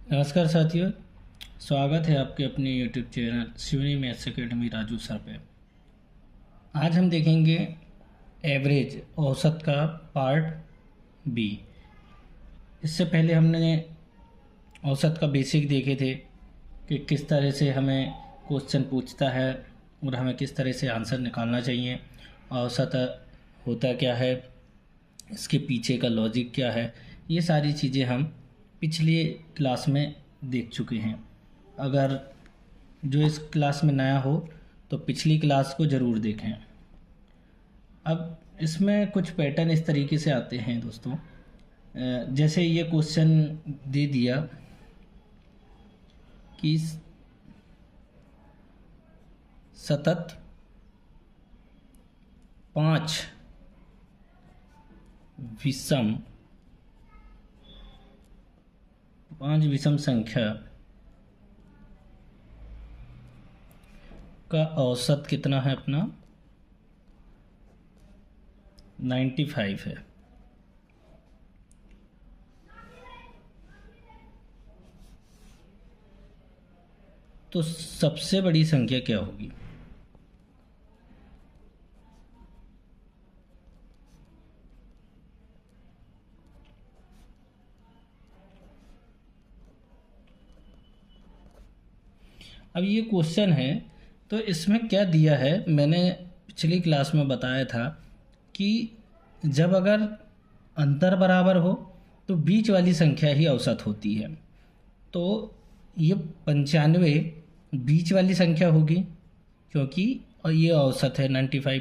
नमस्कार साथियों, स्वागत है आपके अपने YouTube channel Shivani maths academy Raju sir पे। आज हम देखेंगे एवरेज औसत का पार्ट बी। इससे पहले हमने औसत का बेसिक देखे थे कि किस तरह से हमें क्वेश्चन पूछता है और हमें किस तरह से आंसर निकालना चाहिए, औसत होता क्या है, इसके पीछे का लॉजिक क्या है। ये सारी चीज़ें हम पिछली क्लास में देख चुके हैं। अगर जो इस क्लास में नया हो तो पिछली क्लास को ज़रूर देखें। अब इसमें कुछ पैटर्न इस तरीके से आते हैं दोस्तों, जैसे ये क्वेश्चन दे दिया कि सतत 5 विषम संख्या का औसत कितना है अपना 95 है। तो सबसे बड़ी संख्या क्या होगी? अब ये क्वेश्चन है तो इसमें क्या दिया है, मैंने पिछली क्लास में बताया था कि जब अगर अंतर बराबर हो तो बीच वाली संख्या ही औसत होती है। तो ये 95 बीच वाली संख्या होगी क्योंकि और ये औसत है 95।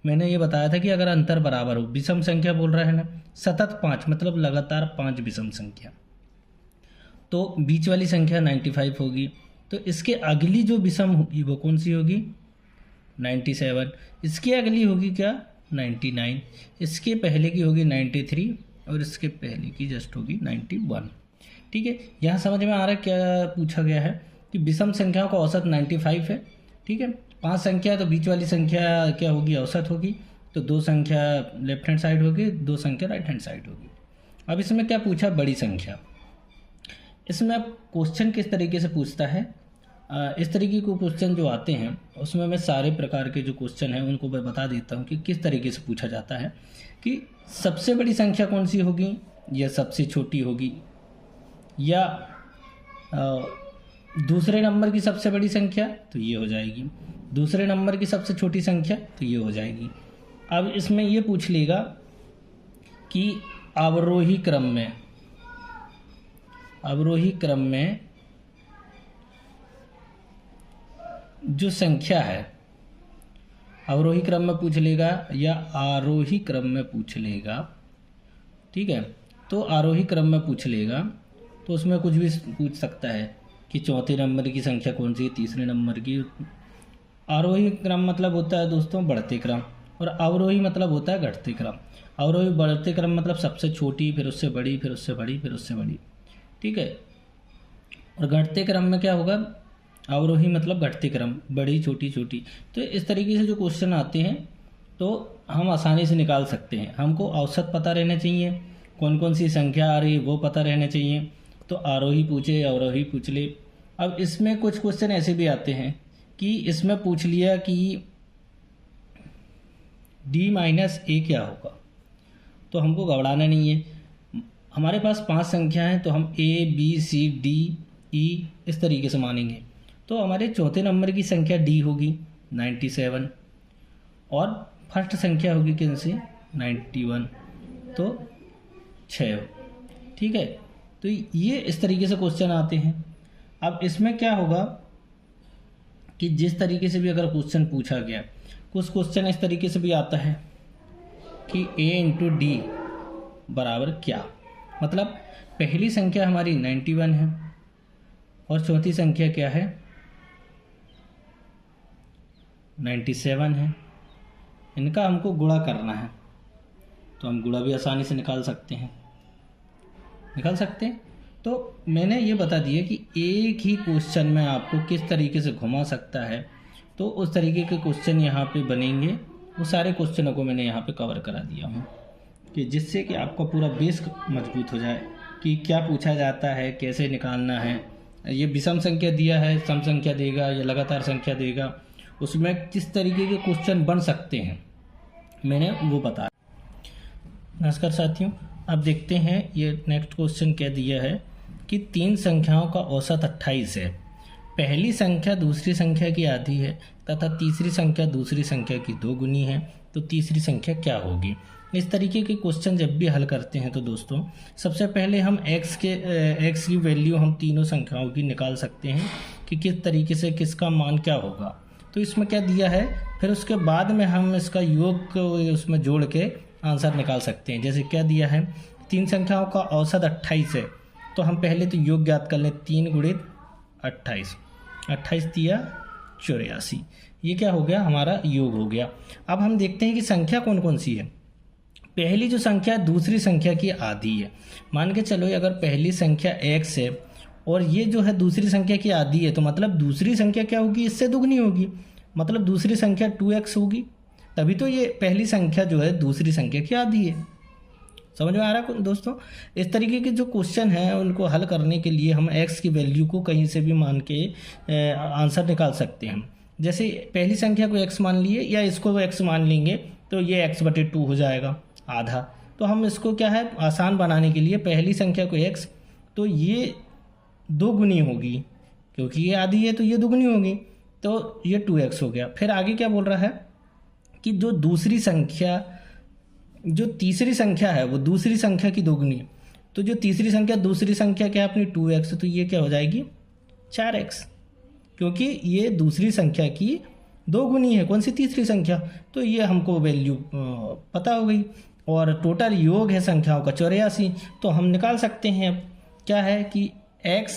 मैंने ये बताया था कि अगर अंतर बराबर हो, विषम संख्या बोल रहा है ना, सतत 5 मतलब लगातार 5 विषम संख्या, तो बीच वाली संख्या 95 होगी। तो इसके अगली जो विषम होगी वो कौन सी होगी? 97। इसकी अगली होगी क्या? 99। इसके पहले की होगी 93 और इसके पहले की जस्ट होगी 91। ठीक है, यहाँ समझ में आ रहा है क्या पूछा गया है कि विषम संख्याओं का औसत 95 है। ठीक है, 5 संख्या तो बीच वाली संख्या क्या होगी? औसत होगी। तो 2 संख्या लेफ्ट हैंड साइड होगी, 2 संख्या राइट हैंड साइड होगी। अब इसमें क्या पूछा? बड़ी संख्या। इसमें अब क्वेश्चन किस तरीके से पूछता है, इस तरीके के क्वेश्चन जो आते हैं उसमें मैं सारे प्रकार के जो क्वेश्चन हैं उनको मैं बता देता हूँ कि किस तरीके से पूछा जाता है कि सबसे बड़ी संख्या कौन सी होगी या सबसे छोटी होगी, या दूसरे नंबर की सबसे बड़ी संख्या तो ये हो जाएगी, दूसरे नंबर की सबसे छोटी संख्या तो ये हो जाएगी। अब इसमें ये पूछ लेगा कि अवरोही क्रम में जो संख्या है, अवरोही क्रम में पूछ लेगा या आरोही क्रम में पूछ लेगा। ठीक है, तो आरोही क्रम में पूछ लेगा तो उसमें कुछ भी पूछ सकता है कि चौथे नंबर की संख्या कौन सी है, तीसरे नंबर की। आरोही क्रम मतलब होता है दोस्तों बढ़ते क्रम, और अवरोही मतलब होता है घटते क्रम। अवरोही बढ़ते क्रम मतलब सबसे छोटी, फिर उससे बड़ी, फिर उससे बड़ी, फिर उससे बड़ी। ठीक है, और घटते क्रम में क्या होगा? अवरोही मतलब घटते क्रम, बड़ी छोटी छोटी। तो इस तरीके से जो क्वेश्चन आते हैं तो हम आसानी से निकाल सकते हैं। हमको औसत पता रहना चाहिए, कौन कौन सी संख्या आ रही है वो पता रहना चाहिए। तो आरोही पूछे, अवरोही पूछ ले। अब इसमें कुछ क्वेश्चन ऐसे भी आते हैं कि इसमें पूछ लिया कि D-A क्या होगा, तो हमको घबराना नहीं है। हमारे पास 5 संख्या हैं तो हम A B C D E इस तरीके से मानेंगे। तो हमारे चौथे नंबर की संख्या D होगी 97 और फर्स्ट संख्या होगी किन से 91, तो 6। ठीक है, तो ये इस तरीके से क्वेश्चन आते हैं। अब इसमें क्या होगा कि जिस तरीके से भी अगर क्वेश्चन पूछा गया, कुछ क्वेश्चन इस तरीके से भी आता है कि A इंटू डी बराबर क्या, मतलब पहली संख्या हमारी 91 है और चौथी संख्या क्या है 97 है। इनका हमको गुणा करना है, तो हम गुणा भी आसानी से निकाल सकते हैं। तो मैंने ये बता दिया कि एक ही क्वेश्चन में आपको किस तरीके से घुमा सकता है, तो उस तरीके के क्वेश्चन यहाँ पे बनेंगे। वो सारे क्वेश्चनों को मैंने यहाँ पे कवर करा दिया हूँ कि जिससे कि आपका पूरा बेस मजबूत हो जाए कि क्या पूछा जाता है, कैसे निकालना है। ये विषम संख्या दिया है, सम संख्या देगा या लगातार संख्या देगा, उसमें किस तरीके के क्वेश्चन बन सकते हैं मैंने वो बताया। नमस्कार साथियों, अब देखते हैं ये नेक्स्ट क्वेश्चन क्या दिया है कि 3 संख्याओं का औसत 28 है। पहली संख्या दूसरी संख्या की आधी है तथा तीसरी संख्या दूसरी संख्या की 2 गुनी है, तो तीसरी संख्या क्या होगी। इस तरीके के क्वेश्चन जब भी हल करते हैं तो दोस्तों सबसे पहले हम x की वैल्यू हम तीनों संख्याओं की निकाल सकते हैं कि किस तरीके से किसका मान क्या होगा। तो इसमें क्या दिया है, फिर उसके बाद में हम इसका योग को उसमें जोड़ के आंसर निकाल सकते हैं। जैसे क्या दिया है, 3 संख्याओं का औसत 28 है, तो हम पहले तो योग ज्ञात कर लें। 3 गुणित 28, 28 दिया 84, ये क्या हो गया, हमारा योग हो गया। अब हम देखते हैं कि संख्या कौन कौन सी है। पहली जो संख्या दूसरी संख्या की आधी है। मान के चलो अगर पहली संख्या x है और ये जो है दूसरी संख्या की आधी है, तो मतलब दूसरी संख्या क्या होगी, इससे दुगनी होगी, मतलब दूसरी संख्या 2x होगी। तभी तो ये पहली संख्या जो है दूसरी संख्या की आधी है। समझ में आ रहा है दोस्तों। इस तरीके के जो क्वेश्चन हैं उनको हल करने के लिए हम x की वैल्यू को कहीं से भी मान के आंसर निकाल सकते हैं। जैसे पहली संख्या को x मान लिए या इसको x मान लेंगे तो ये x/2 हो जाएगा, आधा। तो हम इसको क्या है आसान बनाने के लिए पहली संख्या को x, तो ये 2 गुनी होगी, क्योंकि ये आधी है तो ये दुगनी होगी, तो ये 2x हो गया। फिर आगे क्या बोल रहा है कि जो दूसरी संख्या, जो तीसरी संख्या है वो दूसरी संख्या की दोगुनी है, तो जो तीसरी संख्या दूसरी संख्या क्या है अपनी 2x, तो ये क्या हो जाएगी 4x, क्योंकि ये दूसरी संख्या की 2 गुनी है। कौन सी, तीसरी संख्या। तो ये हमको वैल्यू पता हो गई। और टोटल योग है संख्याओं का 84, तो हम निकाल सकते हैं अब क्या है कि x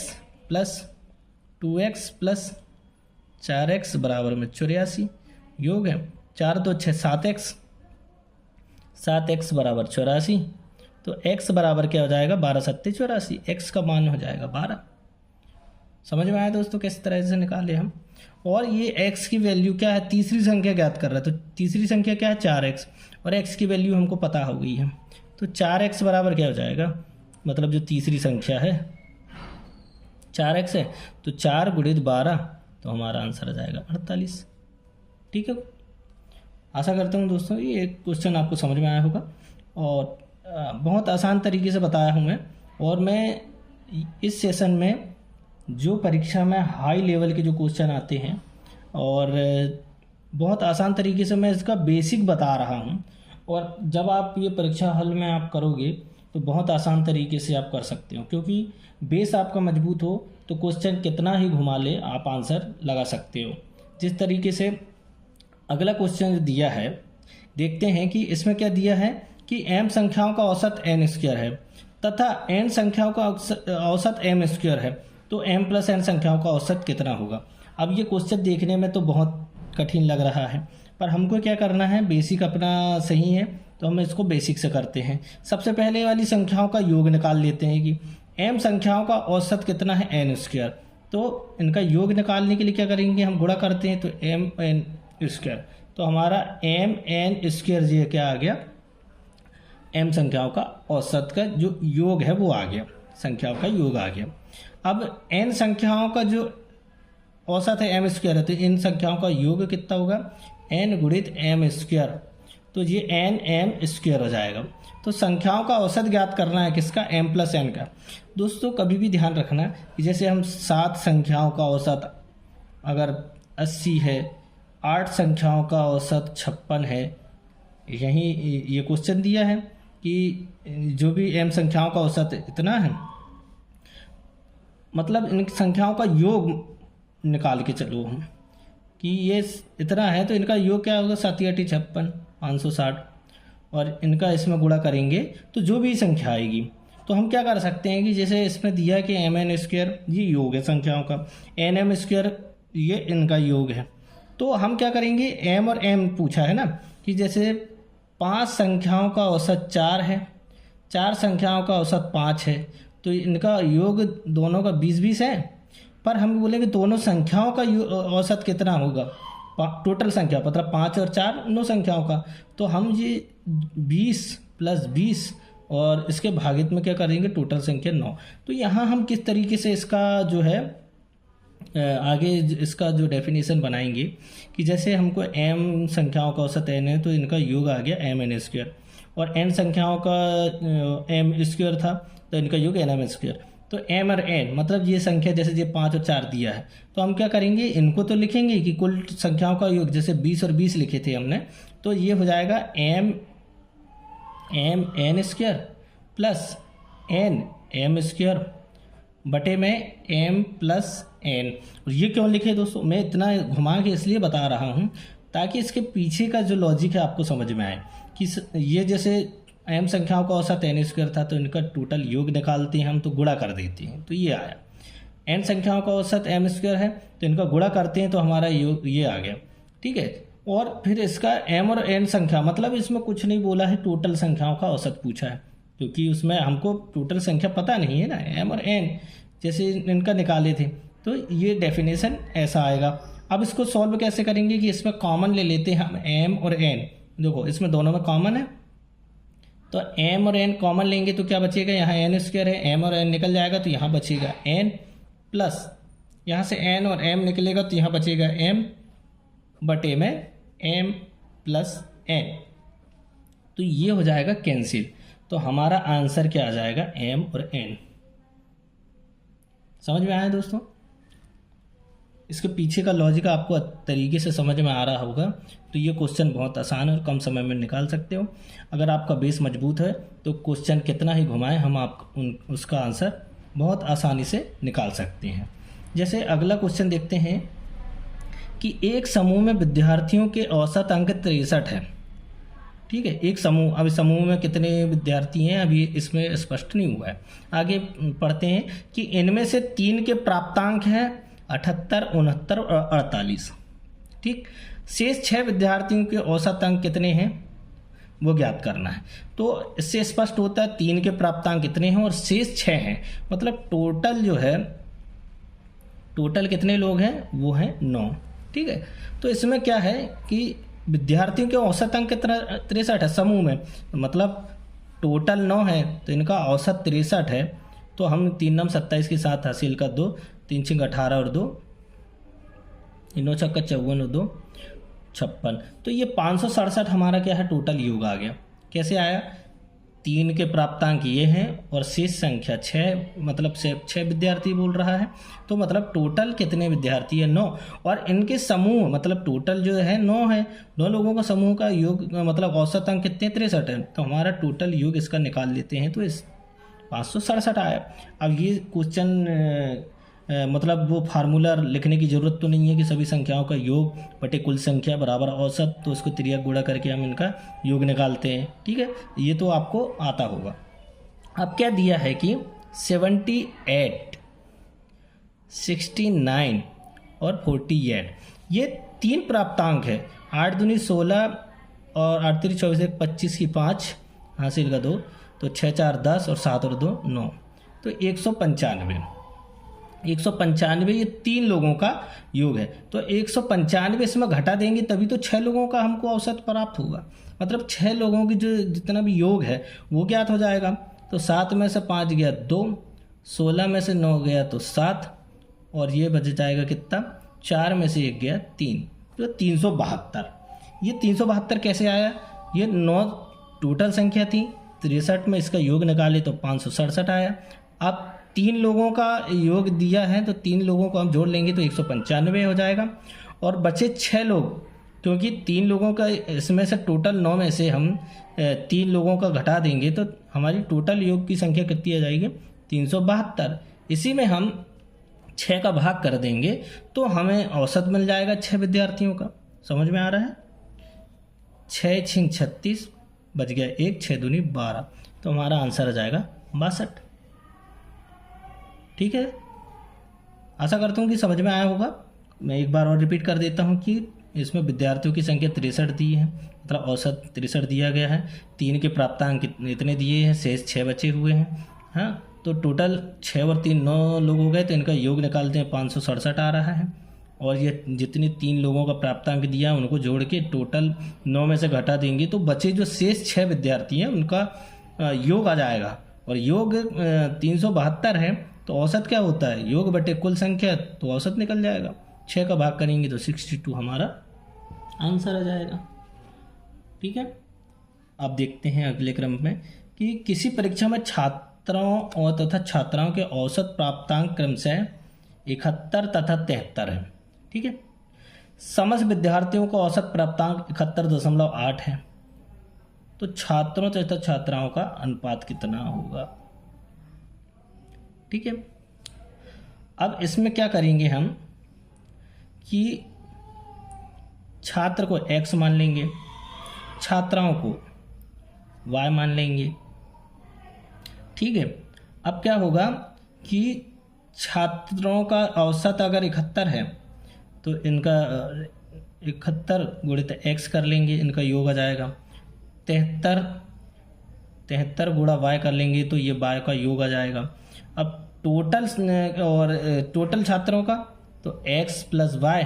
plus 2x plus 4x बराबर में 84 योग है। 4 2 6 7x, 7x बराबर 84, तो x बराबर क्या हो जाएगा 12 7 84, x का मान हो जाएगा 12। समझ में आया दोस्तों किस तरह से निकाले हम। और ये x की वैल्यू क्या है, तीसरी संख्या ज्ञात कर रहा है, तो तीसरी संख्या क्या है 4x, और x की वैल्यू हमको पता हो गई है। तो 4x बराबर क्या हो जाएगा, मतलब जो तीसरी संख्या है 4x है, तो 4 गुणित 12, तो हमारा आंसर आ जाएगा 48। ठीक है, आशा करता हूँ दोस्तों ये क्वेश्चन आपको समझ में आया होगा और बहुत आसान तरीके से बताया हूँ मैं। और मैं इस सेशन में जो परीक्षा में हाई लेवल के जो क्वेश्चन आते हैं और बहुत आसान तरीके से मैं इसका बेसिक बता रहा हूँ, और जब आप ये परीक्षा हल में आप करोगे तो बहुत आसान तरीके से आप कर सकते हो, क्योंकि बेस आपका मजबूत हो तो क्वेश्चन कितना ही घुमा ले आप आंसर लगा सकते हो। जिस तरीके से अगला क्वेश्चन दिया है, देखते हैं कि इसमें क्या दिया है कि m संख्याओं का औसत n² है तथा n संख्याओं का औसत m² है, तो m + n संख्याओं का औसत कितना होगा। अब ये क्वेश्चन देखने में तो बहुत कठिन लग रहा है, पर हमको क्या करना है, बेसिक अपना सही है तो हम इसको बेसिक से करते हैं। सबसे पहले वाली संख्याओं का योग निकाल लेते हैं कि m संख्याओं का औसत कितना है n², तो इनका योग निकालने के लिए क्या करेंगे, हम गुणा करते हैं, तो mn², तो हमारा mn² ये क्या आ गया, m संख्याओं का औसत का जो योग है वो आ गया, संख्याओं का योग आ गया। अब n संख्याओं का जो औसत है m² है, तो इन संख्याओं का योग कितना होगा, n गुणित m², तो ये n m² हो जाएगा। तो संख्याओं का औसत ज्ञात करना है किसका, m + n का। दोस्तों कभी भी ध्यान रखना कि जैसे हम 7 संख्याओं का औसत अगर 80 है, 8 संख्याओं का औसत 56 है, यहीं ये क्वेश्चन दिया है कि जो भी m संख्याओं का औसत इतना है, मतलब इन संख्याओं का योग निकाल के चलो हम कि ये इतना है, तो इनका योग क्या होगा 7 × 8 = 56, 560, और इनका इसमें गुणा करेंगे तो जो भी संख्या आएगी, तो हम क्या कर सकते हैं कि जैसे इसमें दिया कि mn² ये योग है संख्याओं का, nm² ये इनका योग है, तो हम क्या करेंगे, m और m पूछा है ना, कि जैसे 5 संख्याओं का औसत 4 है, 4 संख्याओं का औसत 5 है, तो इनका योग दोनों का 20-20 है, पर हम बोलेंगे दोनों संख्याओं का औसत कितना होगा, टोटल संख्या मतलब 5 और 4 9 संख्याओं का, तो हम ये 20 + 20 और इसके भागित में क्या करेंगे, टोटल संख्या 9। तो यहाँ हम किस तरीके से इसका जो है आगे इसका जो डेफिनेशन बनाएंगे कि जैसे हमको m संख्याओं का औसत n है तो इनका योग आ गया mn², और n संख्याओं का m² था तो इनका योग nm²। तो m और n मतलब ये संख्या जैसे ये 5 और 4 दिया है, तो हम क्या करेंगे, इनको तो लिखेंगे कि कुल संख्याओं का योग, जैसे 20 और 20 लिखे थे हमने, तो ये हो जाएगा mn² प्लस nm² बटे में m प्लस n। ये क्यों लिखे दोस्तों, मैं इतना घुमा के इसलिए बता रहा हूँ ताकि इसके पीछे का जो लॉजिक है आपको समझ में आए कि ये जैसे m संख्याओं का औसत n² था तो इनका टोटल योग निकालते हैं हम, तो गुणा कर देते हैं, तो ये आया। n संख्याओं का औसत m² है तो इनका गुणा करते हैं तो हमारा योग ये आ गया, ठीक है। और फिर इसका m और n संख्या, मतलब इसमें कुछ नहीं बोला है, टोटल संख्याओं का औसत पूछा है, क्योंकि उसमें हमको टोटल संख्या पता नहीं है ना, m और n जैसे इनका निकाले थे, तो ये डेफिनेशन ऐसा आएगा। अब इसको सॉल्व कैसे करेंगे कि इसमें कॉमन ले लेते हैं हम m और n, देखो इसमें दोनों में कॉमन है, तो m और n कॉमन लेंगे तो क्या बचेगा, यहाँ n² है, m और n निकल जाएगा तो यहाँ बचेगा n प्लस यहाँ से n और m निकलेगा तो यहाँ बचेगा m बटे में m प्लस n, तो ये हो जाएगा कैंसिल। तो हमारा आंसर क्या आ जाएगा, m और n। समझ में आया दोस्तों, इसके पीछे का लॉजिक आपको तरीके से समझ में आ रहा होगा। तो ये क्वेश्चन बहुत आसान है और कम समय में निकाल सकते हो। अगर आपका बेस मजबूत है तो क्वेश्चन कितना ही घुमाएं हम उसका आंसर बहुत आसानी से निकाल सकते हैं। जैसे अगला क्वेश्चन देखते हैं कि एक समूह में विद्यार्थियों के औसत अंक 63 है, ठीक है। एक समूह, अभी समूह में कितने विद्यार्थी हैं अभी इसमें स्पष्ट नहीं हुआ है। आगे पढ़ते हैं कि इनमें से 3 के प्राप्तांक हैं 78, 69 और 48, ठीक। शेष 6 विद्यार्थियों के औसत अंक कितने हैं वो ज्ञात करना है। तो इससे स्पष्ट होता है 3 के प्राप्तांक कितने हैं और शेष 6 हैं, मतलब टोटल जो है, टोटल कितने लोग हैं वो हैं 9, ठीक है। तो इसमें क्या है कि विद्यार्थियों के औसत अंक कितना 63 है समूह में, मतलब टोटल 9 है तो इनका औसत 63 है। तो हम 3 9 27 के साथ हासिल कर 2, 3 6 18 और 2 9 6 54 और 2 56, तो ये 567 हमारा क्या है, टोटल योग आ गया। कैसे आया, 3 के प्राप्तांक ये हैं और शेष संख्या 6, मतलब 6 विद्यार्थी बोल रहा है, तो मतलब टोटल कितने विद्यार्थी है 9, और इनके समूह मतलब टोटल जो है 9 है, 9 लोगों का समूह का योग मतलब औसत अंक कितने 63 है, तो हमारा टोटल योग इसका निकाल लेते हैं तो इस 567 आया। अब ये क्वेश्चन मतलब वो फार्मूला लिखने की ज़रूरत तो नहीं है कि सभी संख्याओं का योग बटे कुल संख्या बराबर औसत, तो उसको त्रिया गुणा करके हम इनका योग निकालते हैं, ठीक है। ये तो आपको आता होगा। अब क्या दिया है कि 78, 69 और 48 ये 3 प्राप्तांक है, 8 दूनी 16 और 8 3 24 1 25 की 5 हासिल का 2, तो 6 4 10 और 7 और 2 9, तो 195 ये 3 लोगों का योग है। तो 195 इसमें घटा देंगे तभी तो 6 लोगों का हमको औसत प्राप्त होगा, मतलब 6 लोगों की जो जितना भी योग है वो ज्ञात हो जाएगा। तो 7 में से 5 गया 2, 16 में से 9 गया तो 7, और ये बच जाएगा कितना, 4 में से 1 गया 3, तो 372। ये 372 कैसे आया, ये 9 टोटल संख्या थी, 63 में इसका योग निकाले तो 567 आया। अब 3 लोगों का योग दिया है तो 3 लोगों को हम जोड़ लेंगे तो 195 हो जाएगा, और बचे 6 लोग, क्योंकि 3 लोगों का इसमें से टोटल 9 में से हम 3 लोगों का घटा देंगे तो हमारी टोटल योग की संख्या कितनी आ जाएगी 372। इसी में हम 6 का भाग कर देंगे तो हमें औसत मिल जाएगा 6 विद्यार्थियों का। समझ में आ रहा है, 6 6 36 बच गया 1, 6 दूनी 12, तो हमारा आंसर आ जाएगा 62, ठीक है। आशा करता हूँ कि समझ में आया होगा। मैं एक बार और रिपीट कर देता हूँ कि इसमें विद्यार्थियों की संख्या 63 दी है, मतलब औसत 63 दिया गया है, 3 के प्राप्तांक इतने दिए हैं, शेष 6 बचे हुए हैं, हाँ। तो टोटल 6 और 3 9 लोग हो गए, तो इनका योग निकालते हैं 567 आ रहा है, और ये जितने 3 लोगों का प्राप्तांक दिया उनको जोड़ के टोटल 9 में से घटा देंगे तो बचे जो शेष 6 विद्यार्थी हैं उनका योग आ जाएगा। और योग 372 है तो औसत क्या होता है, योग बटे कुल संख्या, तो औसत निकल जाएगा। 6 का भाग करेंगे तो 62 हमारा आंसर आ जाएगा। ठीक है। अब देखते हैं अगले क्रम में कि किसी परीक्षा में छात्रों और तथा छात्राओं के औसत प्राप्तांक क्रमशः 71 तथा 73 है। ठीक है। समस्त विद्यार्थियों का औसत प्राप्तांक 71.8 है, तो छात्रों तथा छात्राओं का अनुपात कितना होगा। ठीक है। अब इसमें क्या करेंगे हम कि छात्र को x मान लेंगे, छात्राओं को y मान लेंगे। ठीक है। अब क्या होगा कि छात्रों का औसत अगर 71 है तो इनका 71 गुणित x कर लेंगे, इनका योग आ जाएगा। 73 गुणा y कर लेंगे तो ये y का योग आ जाएगा। अब टोटल छात्रों का तो x प्लस y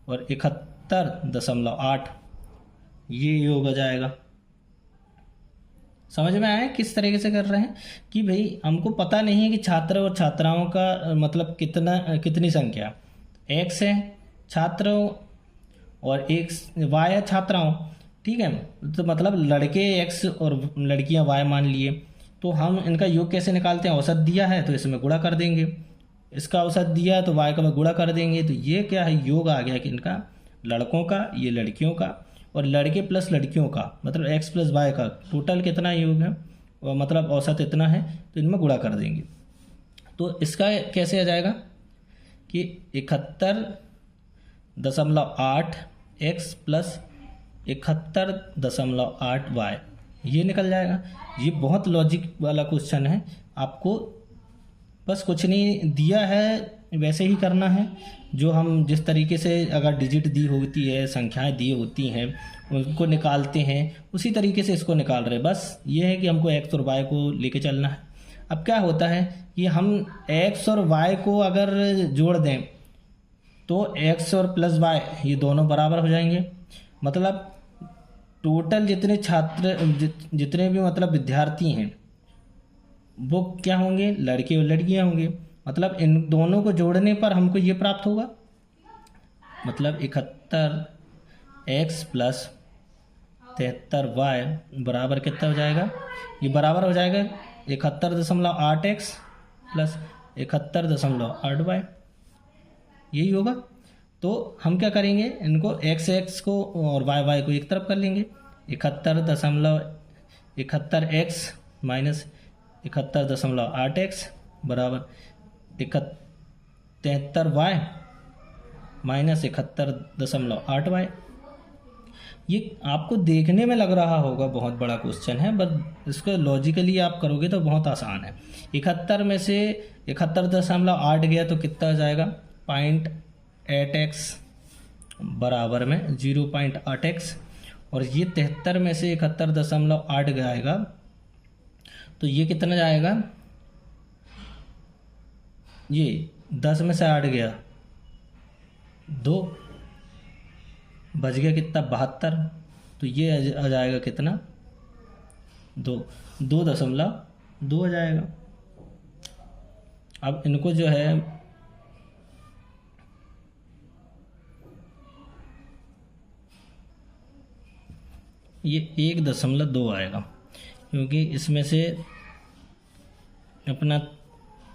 और 71.8 ये योग आ जाएगा। समझ में आया किस तरीके से कर रहे हैं कि भाई हमको पता नहीं है कि छात्र और छात्राओं का मतलब कितनी संख्या, x है छात्रों और एक y है छात्राओं। ठीक है। तो मतलब लड़के x और लड़कियां y मान लिए, तो हम इनका योग कैसे निकालते हैं, औसत दिया है तो इसमें गुणा कर देंगे, इसका औसत दिया है तो y का गुणा कर देंगे, तो ये क्या है, योग आ गया कि इनका लड़कों का, ये लड़कियों का, और लड़के प्लस लड़कियों का मतलब x प्लस y का टोटल कितना योग है और मतलब औसत इतना है, तो इनमें गुणा कर देंगे। तो इसका कैसे आ जाएगा कि 71.8 x प्लस 71.8 y ये निकल जाएगा। ये बहुत लॉजिक वाला क्वेश्चन है, आपको बस कुछ नहीं दिया है वैसे ही करना है। जो हम जिस तरीके से अगर डिजिट दी होती है, संख्याएं दी होती हैं, उनको निकालते हैं, उसी तरीके से इसको निकाल रहे हैं। बस ये है कि हमको x और y को लेके चलना है। अब क्या होता है कि हम x और y को अगर जोड़ दें तो x और प्लस y ये दोनों बराबर हो जाएंगे। मतलब टोटल जितने छात्र जितने भी मतलब विद्यार्थी हैं वो क्या होंगे, लड़के और लड़कियां होंगे। मतलब इन दोनों को जोड़ने पर हमको ये प्राप्त होगा, मतलब 71x प्लस 73y बराबर कितना हो जाएगा, ये बराबर हो जाएगा 71.8x प्लस 71.8y, यही होगा। तो हम क्या करेंगे, इनको x को और y को एक तरफ कर लेंगे। 71x माइनस 71.8x बराबर 73y माइनस 71.8y। ये आपको देखने में लग रहा होगा बहुत बड़ा क्वेश्चन है, बट इसको लॉजिकली आप करोगे तो बहुत आसान है। 71 में से 71.8 गया तो कितना आ जाएगा, 0.8x बराबर में 0.8x, और ये 73 में से 71.8 जाएगा तो ये कितना जाएगा, ये 10 में से 8 गया 2 बच गया कितना 72, तो ये आ जाएगा कितना 2.2 आ जाएगा। अब इनको जो है ये 1.2 आएगा, क्योंकि इसमें से अपना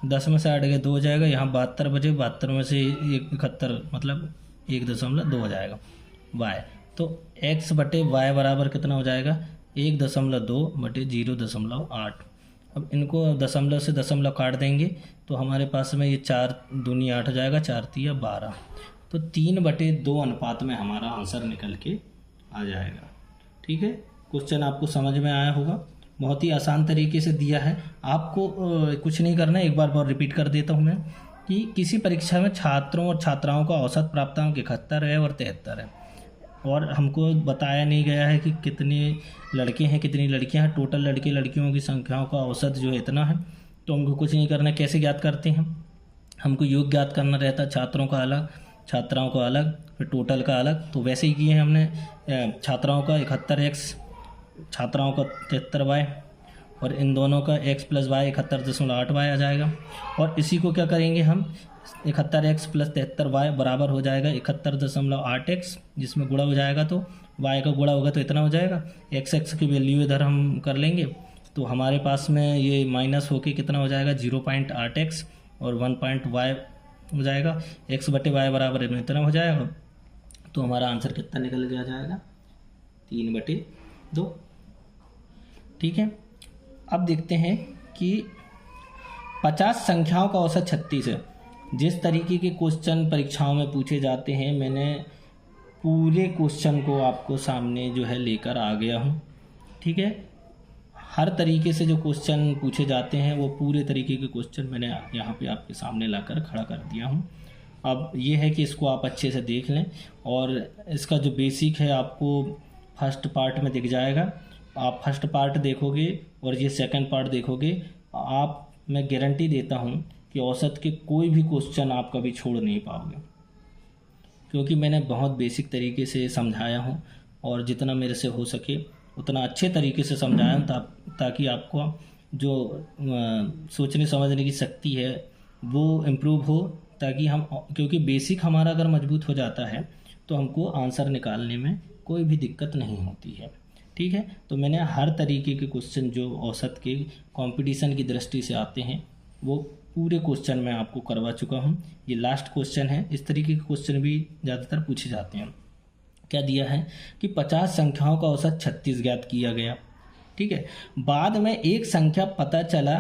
10 में से 8 गया 2 हो जाएगा, यहाँ 72 बचे, 72 में से 71 मतलब 1.2 हो जाएगा y। तो x बटे y बराबर कितना हो जाएगा, 1.2 बटे 0.8। अब इनको दशमलव से दशमलव काट देंगे तो हमारे पास में ये 4 दूनी 8 हो जाएगा, 4 तिया 12, तो 3/2 अनुपात में हमारा आंसर निकल के आ जाएगा। ठीक है। क्वेश्चन आपको समझ में आया होगा, बहुत ही आसान तरीके से दिया है। आपको कुछ नहीं करना है, एक बार और रिपीट कर देता हूँ मैं कि किसी परीक्षा में छात्रों और छात्राओं का औसत प्राप्तांक 71 है और 73 है, और हमको बताया नहीं गया है कि कितने लड़के हैं कितनी लड़कियां हैं। टोटल लड़के लड़कियों की संख्याओं का औसत जो है इतना है, तो हमको कुछ नहीं करना है। कैसे ज्ञात करते हैं, हमको योग ज्ञात करना रहता है, छात्रों का अलग छात्राओं का अलग फिर टोटल का अलग। तो वैसे ही किए हैं हमने, छात्राओं का 71x छात्राओं का 73y और इन दोनों का x प्लस वाई 71.8 आ जाएगा। और इसी को क्या करेंगे हम, 71x प्लस 73y बराबर हो जाएगा 71.8x, जिसमें गुणा हो जाएगा तो y का गुणा होगा तो इतना हो जाएगा। x की वैल्यू इधर हम कर लेंगे तो हमारे पास में ये माइनस होके कितना हो जाएगा 0.8x और 1.y हो जाएगा। x बटे वाई बराबर इतना हो जाएगा। तो हमारा आंसर कितना निकल के आ जाएगा 3/2। ठीक है, अब देखते हैं कि 50 संख्याओं का औसत 36 है। जिस तरीके के क्वेश्चन परीक्षाओं में पूछे जाते हैं, मैंने पूरे क्वेश्चन को आपको सामने जो है लेकर आ गया हूँ। ठीक है, हर तरीके से जो क्वेश्चन पूछे जाते हैं वो पूरे तरीके के क्वेश्चन मैंने यहाँ पे आपके सामने लाकर खड़ा कर दिया हूँ। अब ये है कि इसको आप अच्छे से देख लें, और इसका जो बेसिक है आपको फर्स्ट पार्ट में दिख जाएगा। आप फर्स्ट पार्ट देखोगे और ये सेकंड पार्ट देखोगे, मैं गारंटी देता हूँ कि औसत के कोई भी क्वेश्चन आप कभी छोड़ नहीं पाओगे, क्योंकि मैंने बहुत बेसिक तरीके से समझाया हूँ और जितना मेरे से हो सके उतना अच्छे तरीके से समझाया हूँ, ताकि आपको जो सोचने समझने की शक्ति है वो इम्प्रूव हो, ताकि हम, क्योंकि बेसिक हमारा अगर मजबूत हो जाता है तो हमको आंसर निकालने में कोई भी दिक्कत नहीं होती है। ठीक है, तो मैंने हर तरीके के क्वेश्चन जो औसत के कंपटीशन की दृष्टि से आते हैं वो पूरे क्वेश्चन मैं आपको करवा चुका हूँ। ये लास्ट क्वेश्चन है। इस तरीके के क्वेश्चन भी ज़्यादातर पूछे जाते हैं। क्या दिया है कि 50 संख्याओं का औसत 36 ज्ञात किया गया। ठीक है, बाद में एक संख्या पता चला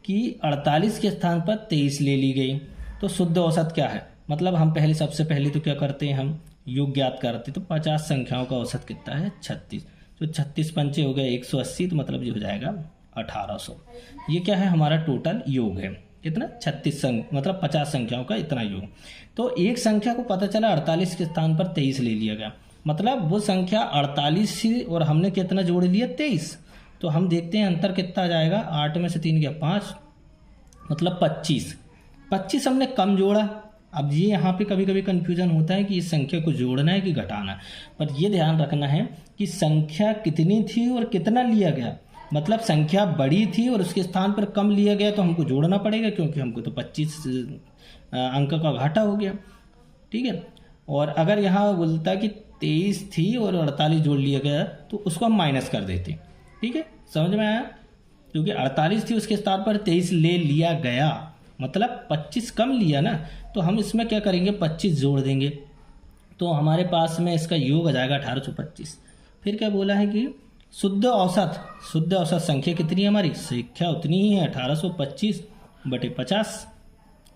कि 48 के स्थान पर 23 ले ली गई, तो शुद्ध औसत क्या है। मतलब हम सबसे पहले तो क्या करते हैं, हम योग ज्ञात करते। तो 50 संख्याओं का औसत कितना है 36, तो 36 पंचे हो गए 180, तो मतलब ये हो जाएगा 1800। ये क्या है, हमारा टोटल योग है कितना 36 मतलब 50 संख्याओं का इतना योग। तो एक संख्या को पता चला 48 के स्थान पर 23 ले लिया गया, मतलब वो संख्या 48 थी और हमने कितना जोड़ लिया 23। तो हम देखते हैं अंतर कितना आ जाएगा, 8 में से 3 गया 5, मतलब 25 हमने कम जोड़ा। अब ये यहाँ पे कभी कभी कन्फ्यूजन होता है कि इस संख्या को जोड़ना है कि घटाना है, पर ये ध्यान रखना है कि संख्या कितनी थी और कितना लिया गया। मतलब संख्या बड़ी थी और उसके स्थान पर कम लिया गया तो हमको जोड़ना पड़ेगा, क्योंकि हमको तो 25 अंक का घाटा हो गया। ठीक है, और अगर यहाँ बोलता कि 23 थी और 48 जोड़ लिया गया तो उसको हम माइनस कर देते। ठीक है, समझ में आया, क्योंकि 48 थी उसके स्थान पर 23 ले लिया गया, मतलब 25 कम लिया ना, तो हम इसमें क्या करेंगे 25 जोड़ देंगे, तो हमारे पास में इसका योग आ जाएगा 1825। फिर क्या बोला है कि शुद्ध औसत संख्या कितनी है हमारी, संख्या उतनी ही है 1825 बटे 50।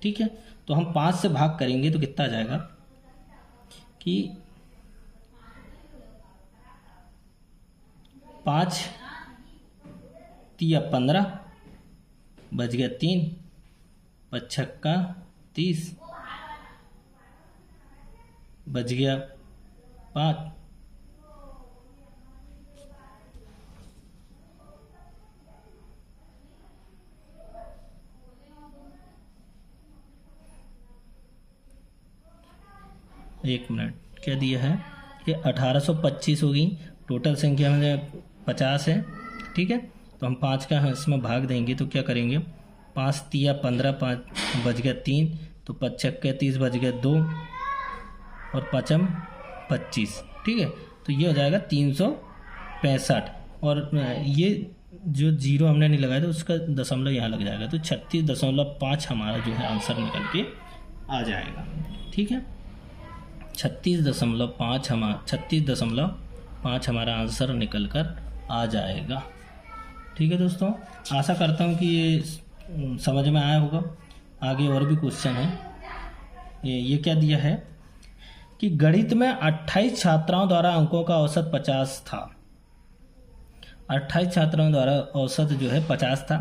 ठीक है, तो हम 5 से भाग करेंगे तो कितना आ जाएगा कि 5 × 15 बच गया 3, 5 × 30 बच गया 5। एक मिनट, क्या दिया है कि 1825 होगी, टोटल संख्या में 50 है। ठीक है, तो हम 5 का इसमें भाग देंगे तो क्या करेंगे, 5 × 15 5 बच गया 3, तो 5 × 30 बच गया 2 और 5 25। ठीक है, तो ये हो जाएगा 365, और ये जो जीरो हमने नहीं लगाया तो उसका दशमलव यहाँ लग जाएगा, तो 36.5 हमारा जो है आंसर निकल के आ जाएगा। ठीक है, 36.5 हमारा आंसर निकल कर आ जाएगा। ठीक है दोस्तों, आशा करता हूँ कि ये समझ में आया होगा। आगे और भी क्वेश्चन है। ये क्या दिया है कि गणित में 28 छात्राओं द्वारा अंकों का औसत 50 था। 28 छात्राओं द्वारा औसत जो है 50 था।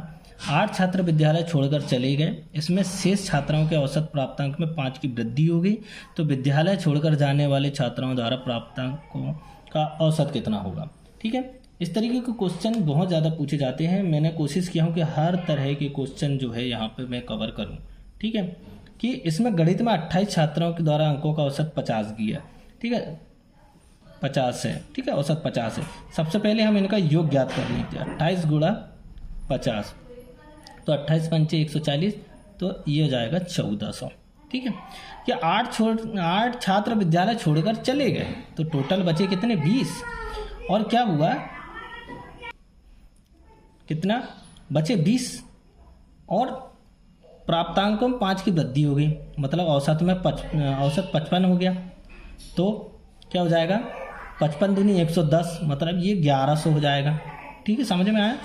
8 छात्र विद्यालय छोड़कर चले गए। इसमें शेष छात्राओं के औसत प्राप्तांक में 5 की वृद्धि हो गई, तो विद्यालय छोड़कर जाने वाले छात्राओं द्वारा प्राप्तांकों का औसत कितना होगा। ठीक है, इस तरीके के क्वेश्चन बहुत ज़्यादा पूछे जाते हैं। मैंने कोशिश किया हूँ कि हर तरह के क्वेश्चन जो है यहाँ पे मैं कवर करूँ। ठीक है, कि इसमें गणित में 28 छात्रों के द्वारा अंकों का औसत 50 किया। ठीक है, 50 है। ठीक है, औसत 50 है। सबसे पहले हम इनका योग ज्ञात कर लेते हैं। 28 × 50, तो 28 पंचे 140, तो ये हो जाएगा 1400। ठीक है, कि 8 छात्र विद्यालय छोड़कर चले गए, तो टोटल बचे कितने 20, और क्या हुआ, कितना बचे 20, और प्राप्तांकों में 5 की वृद्धि हो गई, मतलब औसत में औसत 55 हो गया, तो क्या हो जाएगा 55 दूनी 110, मतलब ये 1100 हो जाएगा। ठीक है, समझ में आया।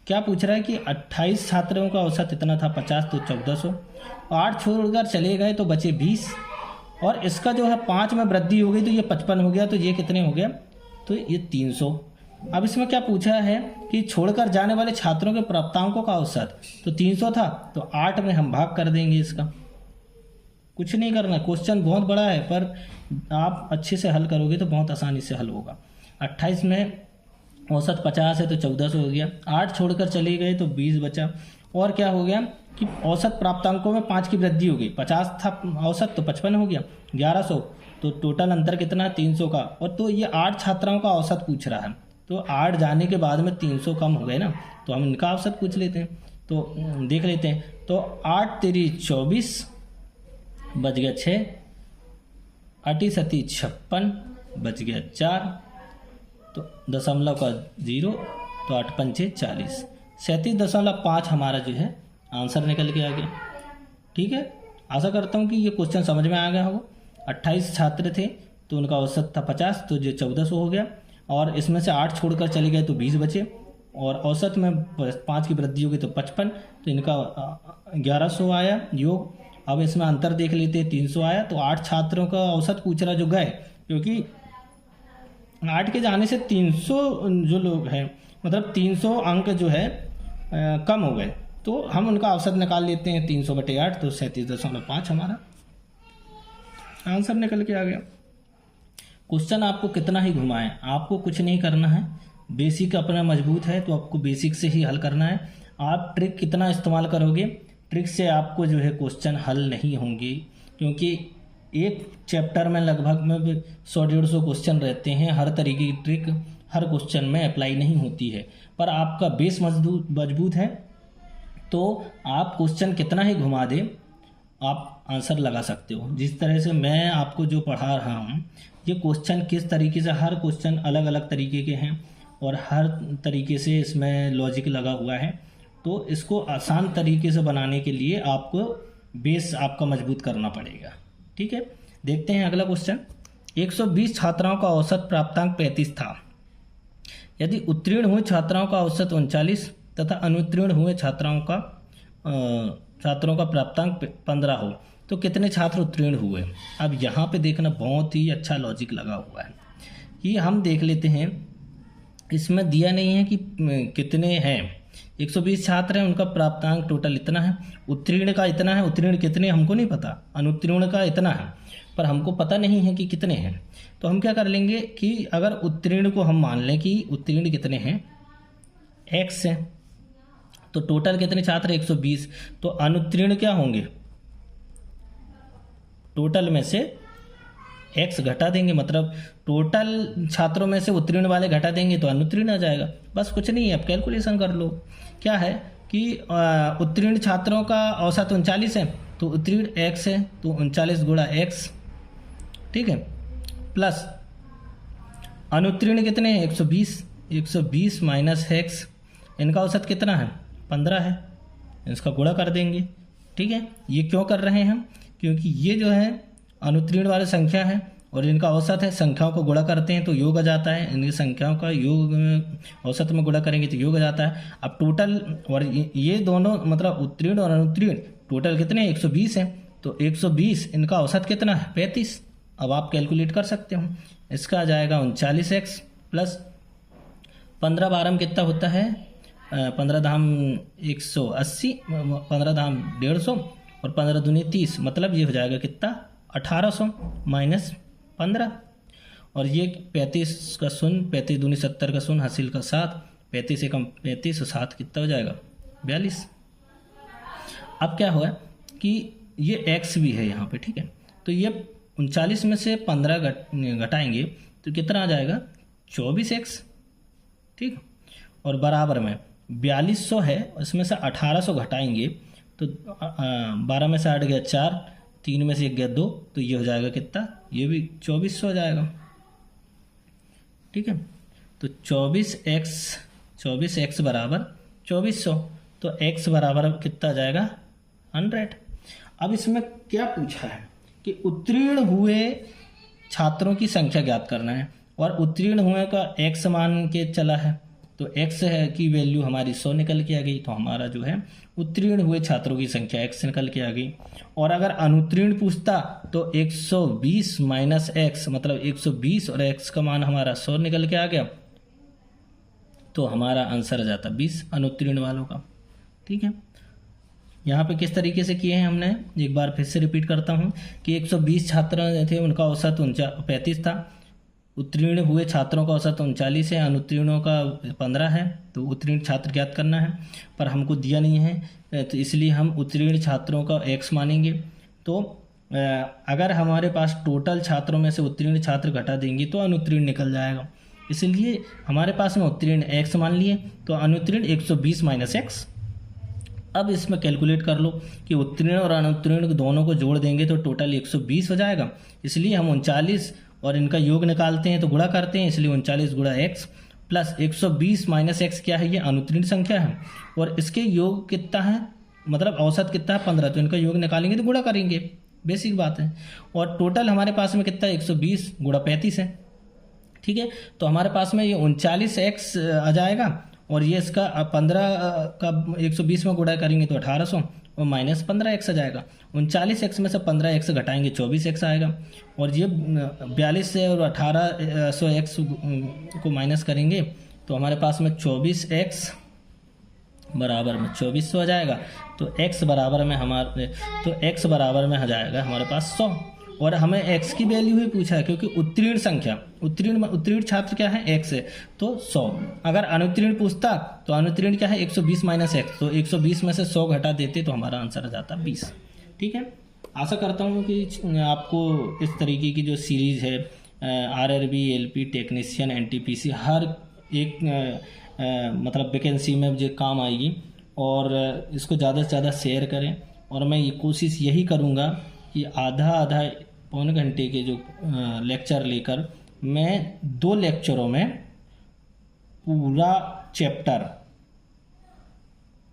क्या पूछ रहा है कि 28 छात्रों का औसत इतना था 50, तो 1400, 8 छोड़कर चले गए तो बचे 20, और इसका जो है 5 में वृद्धि हो गई तो ये 55 हो गया, तो ये कितने हो गया, तो ये 300। अब इसमें क्या पूछा है कि छोड़कर जाने वाले छात्रों के प्राप्तांकों का औसत, तो 300 था, तो 8 में हम भाग कर देंगे इसका, कुछ नहीं करना। क्वेश्चन बहुत बड़ा है, पर आप अच्छे से हल करोगे तो बहुत आसानी से हल होगा। 28 में औसत 50 है तो 1400 हो गया, 8 छोड़कर चले गए तो 20 बचा, और क्या हो गया कि औसत प्राप्तांकों में 5 की वृद्धि हो गई, 50 था औसत तो 55 हो गया, 1100, तो टोटल अंतर कितना 300 का। और तो ये 8 छात्राओं का औसत पूछ रहा है, तो 8 जाने के बाद में 300 कम हो गए ना, तो हम इनका औसत पूछ लेते हैं, तो देख लेते हैं। तो 8 तेरी 24, बच गया 6, 8 सती 56, बच गया 4, तो दशमलव का 0, तो 8 पंचे 40, 37.5 हमारा जो है आंसर निकल के आ गया। ठीक है, आशा करता हूँ कि ये क्वेश्चन समझ में आ गया होगा। 28 छात्र थे तो उनका औसत था 50, तो जो 1400 हो गया, और इसमें से 8 छोड़कर चले गए तो 20 बचे, और औसत में 5 की वृद्धि हो गई तो 55, तो इनका 1100 आया योग। अब इसमें अंतर देख लेते हैं, 300 आया, तो 8 छात्रों का औसत पूछ रहा जो गए, क्योंकि 8 के जाने से 300 जो लोग हैं, मतलब 300 अंक जो है कम हो गए, तो हम उनका औसत निकाल लेते हैं 300/8, तो 37.5 हमारा आंसर निकल के आ गया। क्वेश्चन आपको कितना ही घुमाएं, आपको कुछ नहीं करना है, बेसिक अपना मजबूत है तो आपको बेसिक से ही हल करना है। आप ट्रिक कितना इस्तेमाल करोगे, ट्रिक से आपको जो है क्वेश्चन हल नहीं होंगे, क्योंकि एक चैप्टर में लगभग में 100-150 क्वेश्चन रहते हैं, हर तरीके की ट्रिक हर क्वेश्चन में अप्लाई नहीं होती है, पर आपका बेस मजबूत है तो आप क्वेश्चन कितना ही घुमा दे आप आंसर लगा सकते हो। जिस तरह से मैं आपको जो पढ़ा रहा हूँ, ये क्वेश्चन किस तरीके से, हर क्वेश्चन अलग अलग तरीके के हैं और हर तरीके से इसमें लॉजिक लगा हुआ है, तो इसको आसान तरीके से बनाने के लिए आपको बेस आपका मजबूत करना पड़ेगा। ठीक है, देखते हैं अगला क्वेश्चन। 120 छात्राओं का औसत प्राप्तांक 35 था, यदि उत्तीर्ण हुए छात्राओं का औसत 39 तथा अनुत्तीर्ण हुए छात्रों का प्राप्तांक 15 हो, तो कितने छात्र उत्तीर्ण हुए। अब यहाँ पे देखना बहुत ही अच्छा लॉजिक लगा हुआ है कि हम देख लेते हैं, इसमें दिया नहीं है कि कितने हैं। 120 छात्र हैं, उनका प्राप्तांक टोटल इतना है, उत्तीर्ण का इतना है, उत्तीर्ण कितने हमको नहीं पता, अनुत्तीर्ण का इतना है पर हमको पता नहीं है कि कितने हैं। तो हम क्या कर लेंगे कि अगर उत्तीर्ण को हम मान लें कि उत्तीर्ण कितने हैं x है, तो टोटल कितने छात्र 120, तो अनुत्तीर्ण क्या होंगे, टोटल में से x घटा देंगे, मतलब टोटल छात्रों में से उत्तीर्ण वाले घटा देंगे तो अनुत्तीर्ण आ जाएगा। बस कुछ नहीं है, अब कैलकुलेशन कर लो। क्या है कि उत्तीर्ण छात्रों का औसत 39 है, तो उत्तीर्ण x है, तो 39 गुणा x, ठीक है, प्लस अनुत्तीर्ण कितने हैं 120, 120 माइनस x, इनका औसत कितना है 15 है, इसका गुणा कर देंगे। ठीक है, ये क्यों कर रहे हैं हम, क्योंकि ये जो है अनुत्तीर्ण वाली संख्या है और इनका औसत है, संख्याओं को गुणा करते हैं तो योग आ जाता है, इनकी संख्याओं का योग औसत में गुणा करेंगे तो योग आ जाता है। अब टोटल और ये दोनों मतलब उत्तीर्ण और अनुत्तीर्ण टोटल कितने 120 हैं, तो 120 इनका औसत कितना है 35। अब आप कैलकुलेट कर सकते हो, इसका आ जाएगा 39x प्लस 15 12 कितना होता है 15 धाम 180, 15 धाम 150 और 15 दूनी 30, मतलब ये हो जाएगा कितना 1800 माइनस 15, और ये 35 का शून्य, 35 दूनी 70 का शून्य, हासिल का 7, 35 से कम 35 और 7 कितना हो जाएगा 42। अब क्या हुआ कि ये x भी है यहाँ पे, ठीक है, तो ये 39 में से 15 घटाएंगे तो कितना आ जाएगा 24x, ठीक, और बराबर में 4200 है, उसमें से 1800 घटाएंगे तो 12 में से 8 गया 4, 3 में से 1 गया 2, तो ये हो जाएगा कितना, ये भी 2400 हो जाएगा। ठीक है, तो 24x बराबर 2400, तो x बराबर कितना आ जाएगा 100। अब इसमें क्या पूछा है कि उत्तीर्ण हुए छात्रों की संख्या ज्ञात करना है, और उत्तीर्ण हुए का x मान के चला है, तो x है की वैल्यू हमारी 100 निकल के आ गई, तो हमारा जो है उत्तीर्ण हुए छात्रों की संख्या x निकल के आ गई। और अगर अनुत्तीर्ण पूछता तो 120 माइनस x, मतलब 120 और x का मान हमारा 100 निकल के आ गया, तो हमारा आंसर आ जाता 20 अनुत्तीर्ण वालों का। ठीक है, यहाँ पे किस तरीके से किए हैं हमने, एक बार फिर से रिपीट करता हूँ कि 120 छात्र थे, उनका औसत 35 था, उत्तीर्ण हुए छात्रों का औसत 39 है, अनुत्तीर्णों का 15 है, तो उत्तीर्ण छात्र ज्ञात करना है, पर हमको दिया नहीं है, तो इसलिए हम उत्तीर्ण छात्रों का x मानेंगे। तो अगर हमारे पास टोटल छात्रों में से उत्तीर्ण छात्र घटा देंगे तो अनुत्तीर्ण निकल जाएगा, इसलिए हमारे पास में उत्तीर्ण x मान लिए, तो अनुत्तीर्ण 120 माइनस x। अब इसमें कैलकुलेट कर लो कि उत्तीर्ण और अनुत्तीर्ण दोनों को जोड़ देंगे तो टोटल 120 हो जाएगा, इसलिए हम 39 और इनका योग निकालते हैं तो गुणा करते हैं, इसलिए 39 गुणा x प्लस 120 माइनस x क्या है, ये अनुत्तीर्ण संख्या है, और इसके योग कितना है, मतलब औसत कितना है 15, तो इनका योग निकालेंगे तो गुणा करेंगे, बेसिक बात है। और टोटल हमारे पास में कितना है 120 गुणा 35 है। ठीक है, तो हमारे पास में ये 39x आ जाएगा, और ये इसका 15 का 120 में गुणा करेंगे तो 1800 और माइनस 15x आ जाएगा। 39x में से 15x घटाएंगे 24x आएगा, और ये 42 से और 1800x को माइनस करेंगे तो हमारे पास में 24x बराबर में 2400 आ जाएगा। तो x बराबर में x बराबर में आ जाएगा हमारे पास 100, और हमें x की वैल्यू ही पूछा है क्योंकि उत्तीर्ण संख्या, उत्तीर्ण छात्र क्या है x है, तो 100। अगर अनुत्तीर्ण पूछता तो अनुत्तीर्ण क्या है 120 माइनस x, तो 120 में से 100 घटा देते तो हमारा आंसर आ जाता 20। ठीक है, आशा करता हूँ कि आपको इस तरीके की जो सीरीज़ है RRB, LP, टेक्नीशियन, NTPC हर एक मतलब वैकेंसी में जो काम आएगी, और इसको ज़्यादा से ज़्यादा शेयर करें। और मैं ये कोशिश यही करूँगा कि आधा पौने घंटे के जो लेक्चर लेकर मैं 2 लेक्चरों में पूरा चैप्टर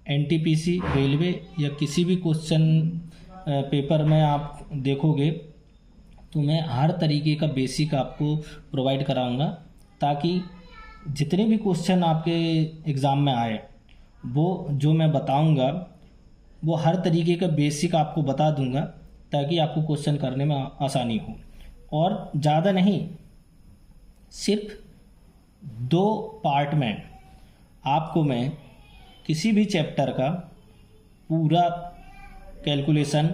NTPC, रेलवे या किसी भी क्वेश्चन पेपर में आप देखोगे तो मैं हर तरीके का बेसिक आपको प्रोवाइड कराऊंगा, ताकि जितने भी क्वेश्चन आपके एग्ज़ाम में आए वो जो मैं बताऊंगा वो हर तरीके का बेसिक आपको बता दूंगा, ताकि आपको क्वेश्चन करने में आसानी हो। और ज़्यादा नहीं, सिर्फ 2 पार्ट में आपको मैं किसी भी चैप्टर का पूरा कैलकुलेशन,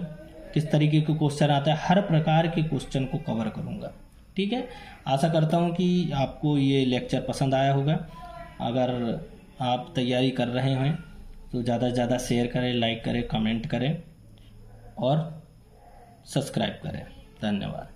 किस तरीके के क्वेश्चन आता है, हर प्रकार के क्वेश्चन को कवर करूँगा। ठीक है, आशा करता हूँ कि आपको ये लेक्चर पसंद आया होगा। अगर आप तैयारी कर रहे हैं तो ज़्यादा से ज़्यादा शेयर करें, लाइक करें, कमेंट करें और सब्सक्राइब करें। धन्यवाद।